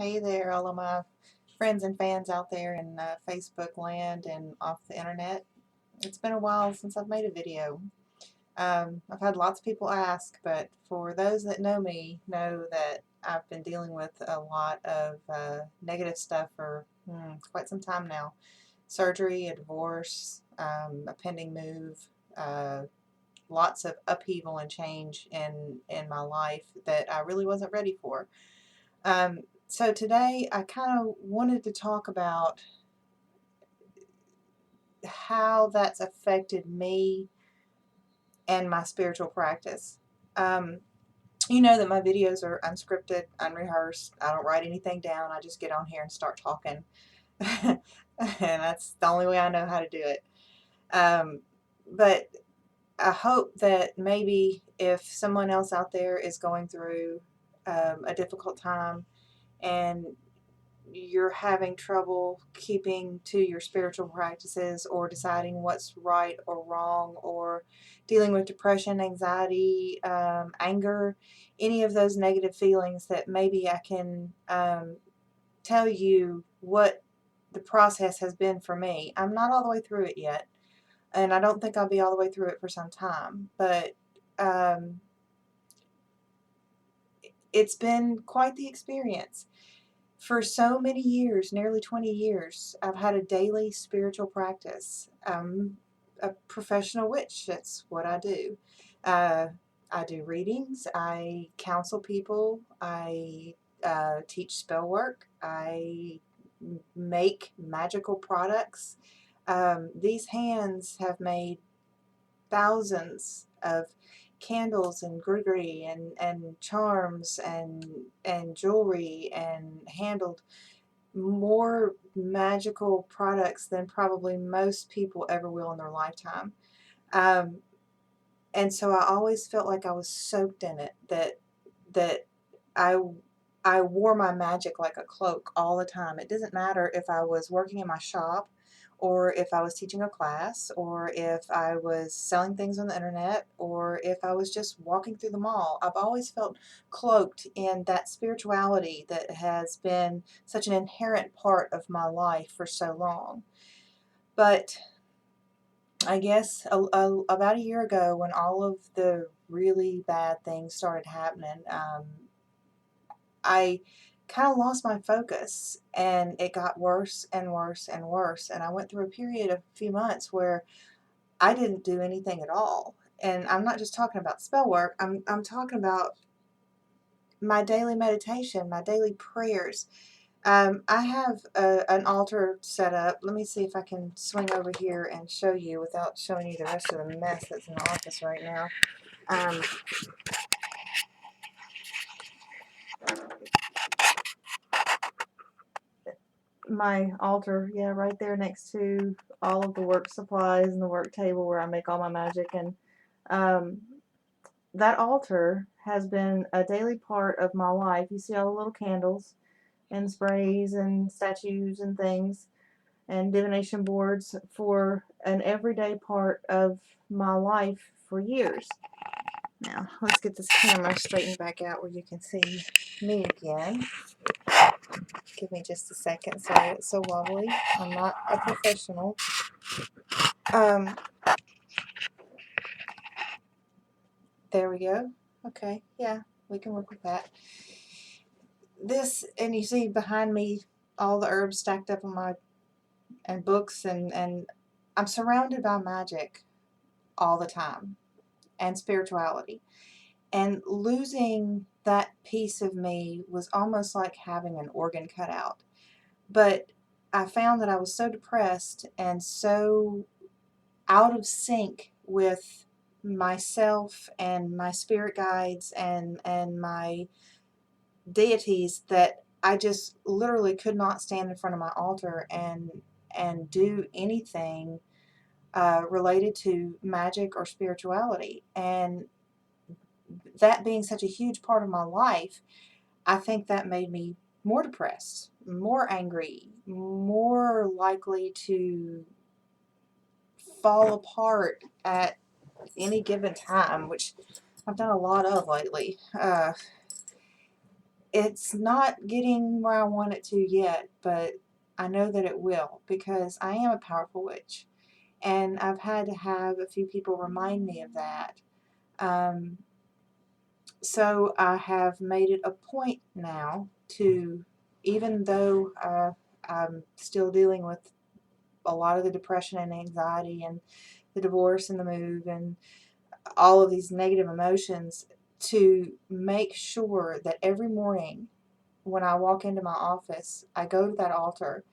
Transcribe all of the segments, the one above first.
Hey there, all of my friends and fans out there in Facebook land and off the internet. It's been a while since I've made a video. I've had lots of people ask, but for those that know me, know that I've been dealing with a lot of negative stuff for quite some time now. Surgery, a divorce, a pending move, lots of upheaval and change in my life that I really wasn't ready for. So today I kind of wanted to talk about how that's affected me and my spiritual practice. Um, you know that my videos are unscripted, unrehearsed. I don't write anything down. I just get on here and start talking. And that's the only way I know how to do it. But I hope that maybe if someone else out there is going through a difficult time and you're having trouble keeping to your spiritual practices or deciding what's right or wrong or dealing with depression, anxiety, anger, any of those negative feelings, that maybe I can tell you what the process has been for me. I'm not all the way through it yet, and I don't think I'll be all the way through it for some time, but it's been quite the experience. For so many years, nearly 20 years, I've had a daily spiritual practice. I'm a professional witch. That's what I do. I do readings. I counsel people. I teach spell work. I make magical products. These hands have made thousands of candles and grigri and charms and jewelry, and handled more magical products than probably most people ever will in their lifetime. Um, and so I always felt like I was soaked in it, that I I wore my magic like a cloak all the time. It doesn't matter if I was working in my shop, or if I was teaching a class, or if I was selling things on the internet, or if I was just walking through the mall. I've always felt cloaked in that spirituality that has been such an inherent part of my life for so long. But I guess about a year ago, when all of the really bad things started happening, I kind of lost my focus, and it got worse and worse and worse. And I went through a period of a few months where I didn't do anything at all. And I'm not just talking about spell work. I'm talking about my daily meditation, my daily prayers. I have an altar set up. Let me see if I can swing over here and show you without showing you the rest of the mess that's in the office right now. Um, my altar, yeah, right there next to all of the work supplies and the work table where I make all my magic. And um, that altar has been a daily part of my life. You see all the little candles and sprays and statues and things and divination boards for an everyday part of my life for years. Now, let's get this camera straightened back out where you can see me again. Give me just a second. Sorry, it's so wobbly. I'm not a professional. There we go. Okay, yeah, we can work with that. This, and you see behind me all the herbs stacked up on my, and books, and I'm surrounded by magic all the time, and spirituality. And losing that piece of me was almost like having an organ cut out. But I found that I was so depressed and so out of sync with myself and my spirit guides and my deities that I just literally could not stand in front of my altar and do anything related to magic or spirituality. And that being such a huge part of my life, I think that made me more depressed, more angry, more likely to fall apart at any given time, which I've done a lot of lately. It's not getting where I want it to yet, but I know that it will, because I am a powerful witch. And I've had to have a few people remind me of that. Um, so I have made it a point now to, even though I'm still dealing with a lot of the depression and anxiety and the divorce and the move and all of these negative emotions, to make sure that every morning when I walk into my office, I go to that altar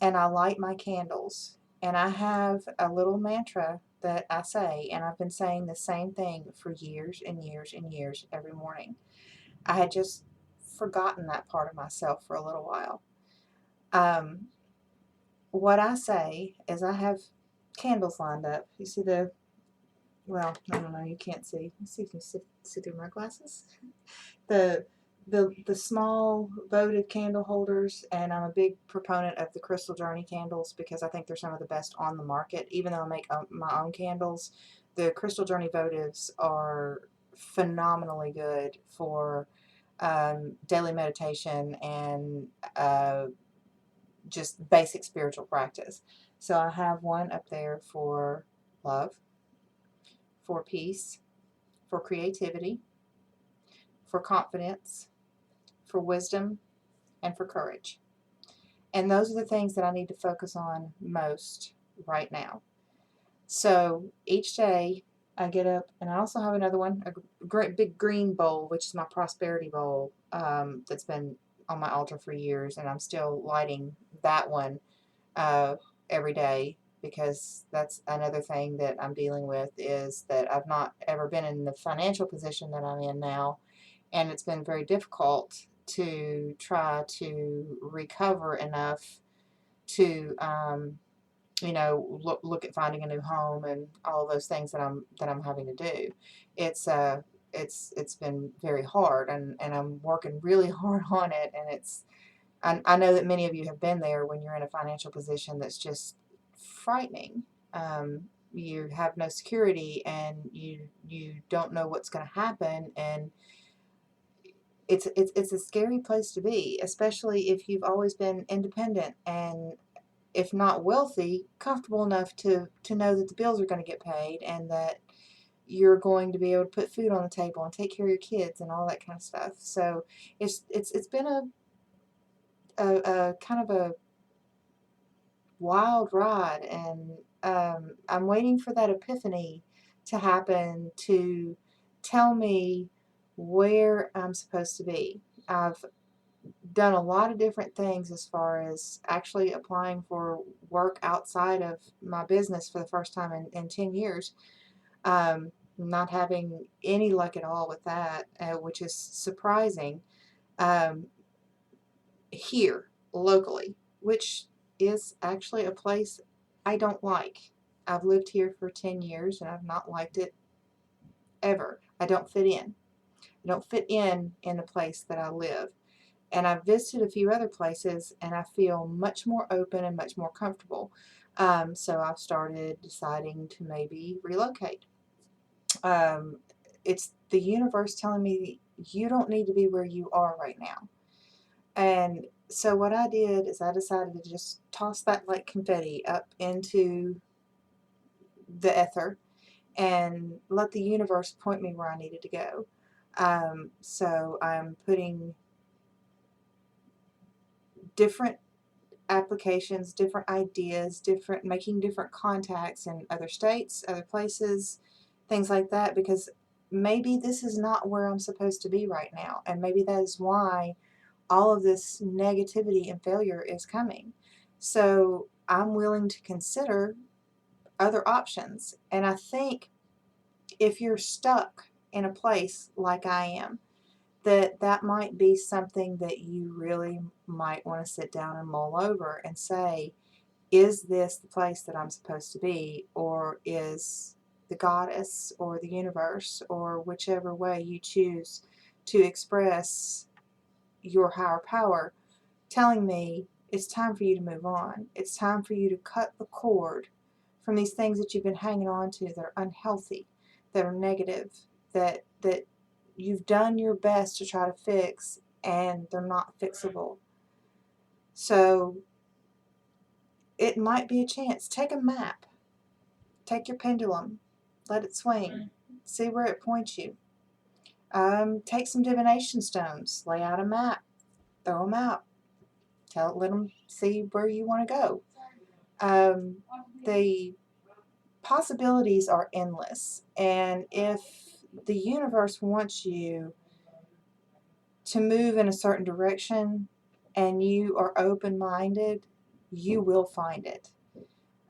and I light my candles. And I have a little mantra that I say, and I've been saying the same thing for years and years and years every morning. I had just forgotten that part of myself for a little while. Um, what I say is, I have candles lined up. You see the, well, I don't know, you can't see. Let's see if you can see through my glasses. The the small votive candle holders, and I'm a big proponent of the Crystal Journey candles because I think they're some of the best on the market. Even though I make my own candles, the Crystal Journey votives are phenomenally good for daily meditation and just basic spiritual practice. So I have one up there for love, for peace, for creativity, for confidence, for wisdom, and for courage. And those are the things that I need to focus on most right now. So each day I get up, and I also have another one, a great big green bowl, which is my prosperity bowl, that's been on my altar for years, and I'm still lighting that one uh, every day, because that's another thing that I'm dealing with, is that I've not ever been in the financial position that I'm in now, and it's been very difficult to try to recover enough to look at finding a new home and all of those things that I'm having to do. It's it's been very hard, and I'm working really hard on it, and I know that many of you have been there when you're in a financial position that's just frightening. You have no security, and you don't know what's going to happen, and it's a scary place to be, especially if you've always been independent and, if not wealthy, comfortable enough to know that the bills are going to get paid and that you're going to be able to put food on the table and take care of your kids and all that kind of stuff. So it's been a kind of a wild ride, and I'm waiting for that epiphany to happen to tell me where I'm supposed to be. I've done a lot of different things as far as actually applying for work outside of my business for the first time in 10 years. Not having any luck at all with that, which is surprising, um, here locally, which is actually a place I don't like. I've lived here for 10 years and I've not liked it ever. I don't fit in. I don't fit in the place that I live. And I've visited a few other places, and I feel much more open and much more comfortable. So I've started deciding to maybe relocate. Um, it's the universe telling me you don't need to be where you are right now. And so what I did is I decided to just toss that like confetti up into the ether and let the universe point me where I needed to go. So I'm putting different applications, different ideas, making different contacts in other states, other places, things like that, because maybe this is not where I'm supposed to be right now, and maybe that is why all of this negativity and failure is coming. So I'm willing to consider other options, and I think if you're stuck in a place like I am, that might be something that you really might want to sit down and mull over and say, is this the place that I'm supposed to be, or is the goddess or the universe, or whichever way you choose to express your higher power, telling me it's time for you to move on. It's time for you to cut the cord from these things that you've been hanging on to that are unhealthy, that are negative, that you've done your best to try to fix, and they're not fixable. So it might be a chance. Take a map, take your pendulum, let it swing, see where it points you. Take some divination stones, lay out a map, throw them out, let them see where you want to go. The possibilities are endless, and if the universe wants you to move in a certain direction and you are open-minded, you will find it.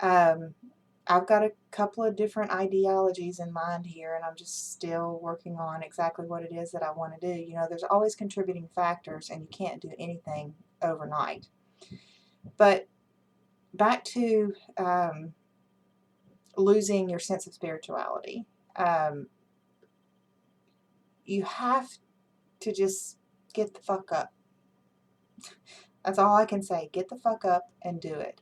I've got a couple of different ideologies in mind here, and I'm just still working on exactly what it is that I want to do. You know, there's always contributing factors, and you can't do anything overnight. But back to losing your sense of spirituality. You have to just get the fuck up. That's all I can say. Get the fuck up and do it.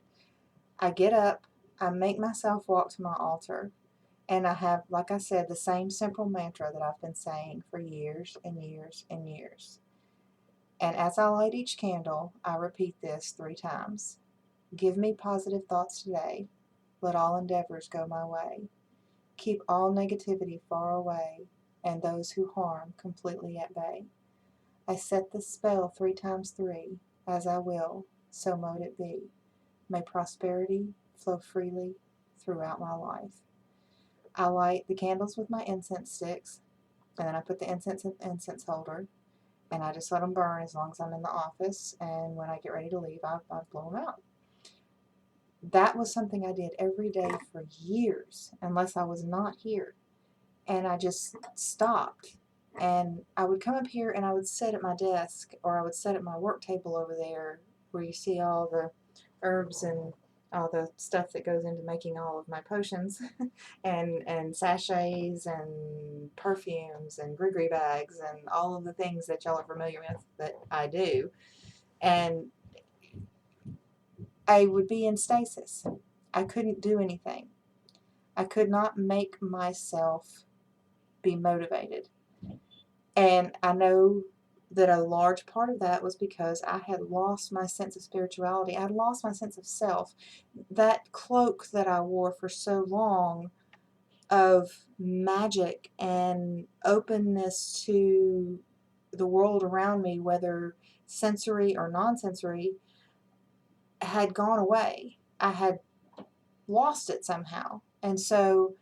I get up, I make myself walk to my altar, and I have, like I said, the same simple mantra that I've been saying for years and years and years. And as I light each candle, I repeat this 3 times. Give me positive thoughts today. Let all endeavors go my way. Keep all negativity far away, and those who harm completely at bay. I set the spell 3 times 3, as I will, so mote it be. May prosperity flow freely throughout my life. I light the candles with my incense sticks, and then I put the incense in the incense holder, and I just let them burn as long as I'm in the office, and when I get ready to leave, I blow them out. That was something I did every day for years, unless I was not here, and I just stopped. And I would come up here and I would sit at my desk, or I would sit at my work table over there where you see all the herbs and all the stuff that goes into making all of my potions and sachets and perfumes and gree bags and all of the things that y'all are familiar with that I do. And I would be in stasis. I couldn't do anything. I could not make myself be motivated. And I know that a large part of that was because I had lost my sense of spirituality. I had lost my sense of self. That cloak that I wore for so long of magic and openness to the world around me, whether sensory or non-sensory, had gone away. I had lost it somehow. And so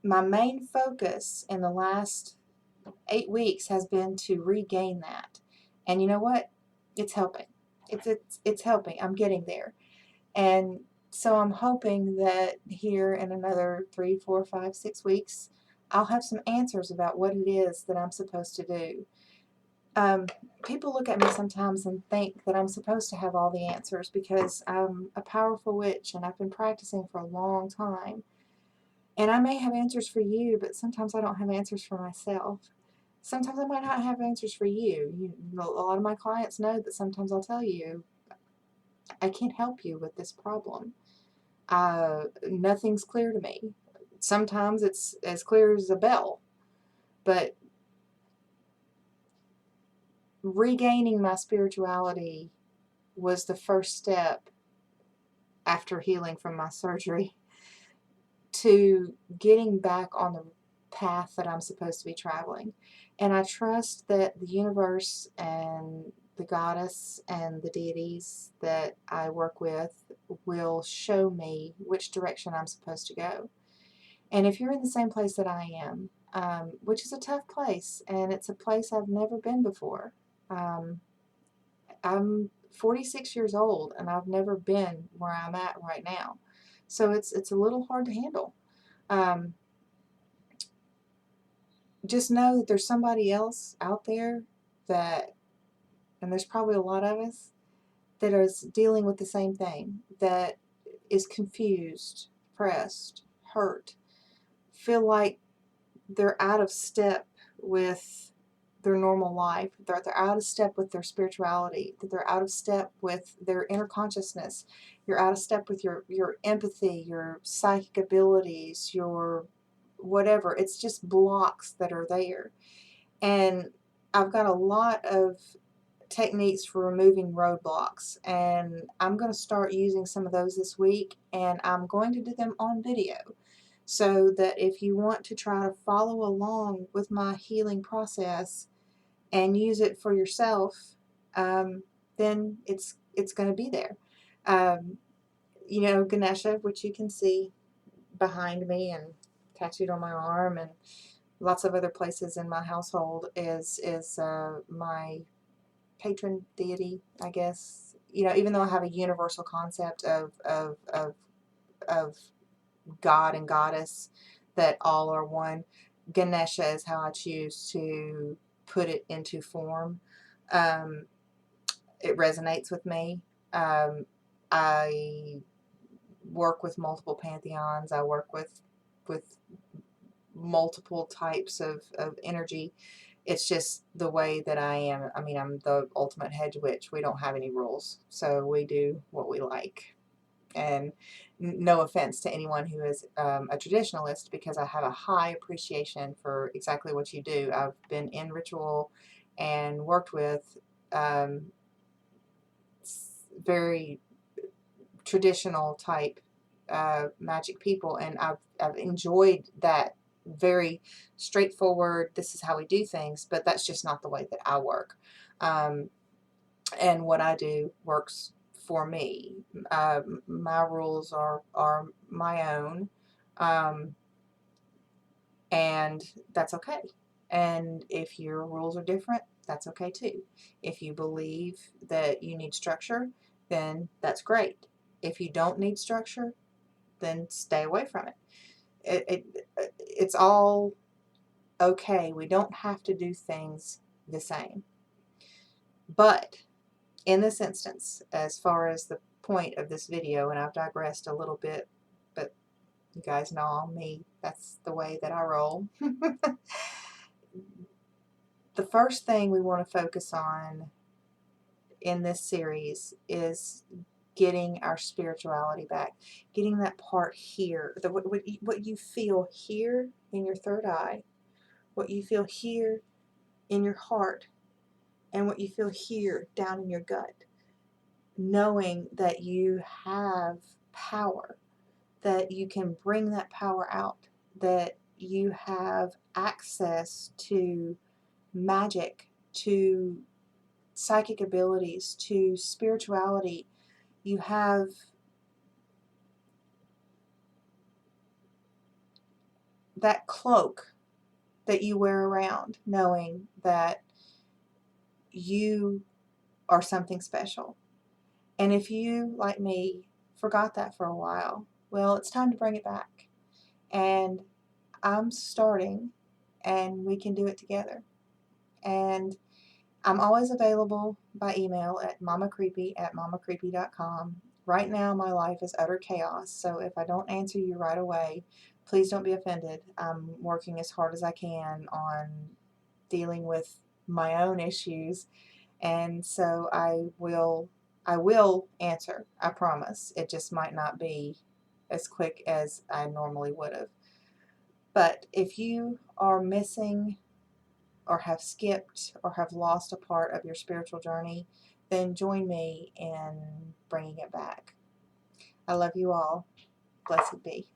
my main focus in the last 8 weeks has been to regain that. And you know what? It's helping. It's helping. I'm getting there. And so I'm hoping that here in another 3, 4, 5, 6 weeks, I'll have some answers about what it is that I'm supposed to do. People look at me sometimes and think that I'm supposed to have all the answers because I'm a powerful witch and I've been practicing for a long time. And I may have answers for you, but sometimes I don't have answers for myself. Sometimes I might not have answers for you. A lot of my clients know that sometimes I'll tell you, I can't help you with this problem. Nothing's clear to me. Sometimes it's as clear as a bell. But regaining my spirituality was the first step after healing from my surgery to getting back on the path that I'm supposed to be traveling. And I trust that the universe and the goddess and the deities that I work with will show me which direction I'm supposed to go. And if you're in the same place that I am, which is a tough place, and it's a place I've never been before. I'm 46 years old, and I've never been where I'm at right now. So it's a little hard to handle. Um, just know that there's somebody else out there that, and there's probably a lot of us, that is dealing with the same thing, that is confused, depressed, hurt, feel like they're out of step with their normal life, they're out of step with their spirituality, that they're out of step with their inner consciousness, you're out of step with your empathy, your psychic abilities, your whatever. It's just blocks that are there. And I've got a lot of techniques for removing roadblocks, and I'm going to start using some of those this week, and I'm going to do them on video so that if you want to try to follow along with my healing process and use it for yourself, then it's going to be there. You know, Ganesha, which you can see behind me and tattooed on my arm, and lots of other places in my household, is my patron deity, I guess. You know, even though I have a universal concept of God and Goddess, that all are one, Ganesha is how I choose to put it into form. Um, it resonates with me. I work with multiple pantheons. I work with multiple types of energy. It's just the way that I am. I mean, I'm the ultimate hedge witch. We don't have any rules, so we do what we like. And no offense to anyone who is a traditionalist, because I have a high appreciation for exactly what you do. I've been in ritual and worked with um, very traditional type magic people, and I've enjoyed that very straightforward, this is how we do things, but that's just not the way that I work. And what I do works for me. My rules are my own, um, and that's okay. And if your rules are different, that's okay too. If you believe that you need structure, then that's great. If you don't need structure, then stay away from it. It's all okay. We don't have to do things the same. But in this instance, as far as the point of this video, and I've digressed a little bit, but you guys know me, that's the way that I roll. The first thing we want to focus on in this series is getting our spirituality back, getting that part here, what you feel here in your third eye, what you feel here in your heart, and what you feel here down in your gut, knowing that you have power, that you can bring that power out, that you have access to magic, to psychic abilities, to spirituality. You have that cloak that you wear around, knowing that you are something special. And if you, like me, forgot that for a while, well, it's time to bring it back. And I'm starting, and we can do it together. And I'm always available by email at mamacreepy@mamacreepy.com. Right now, my life is utter chaos, so if I don't answer you right away, please don't be offended. I'm working as hard as I can on dealing with my own issues, and so I will answer, I promise. It just might not be as quick as I normally would have. But if you are missing or have skipped or have lost a part of your spiritual journey, then join me in bringing it back. I love you all. Blessed be.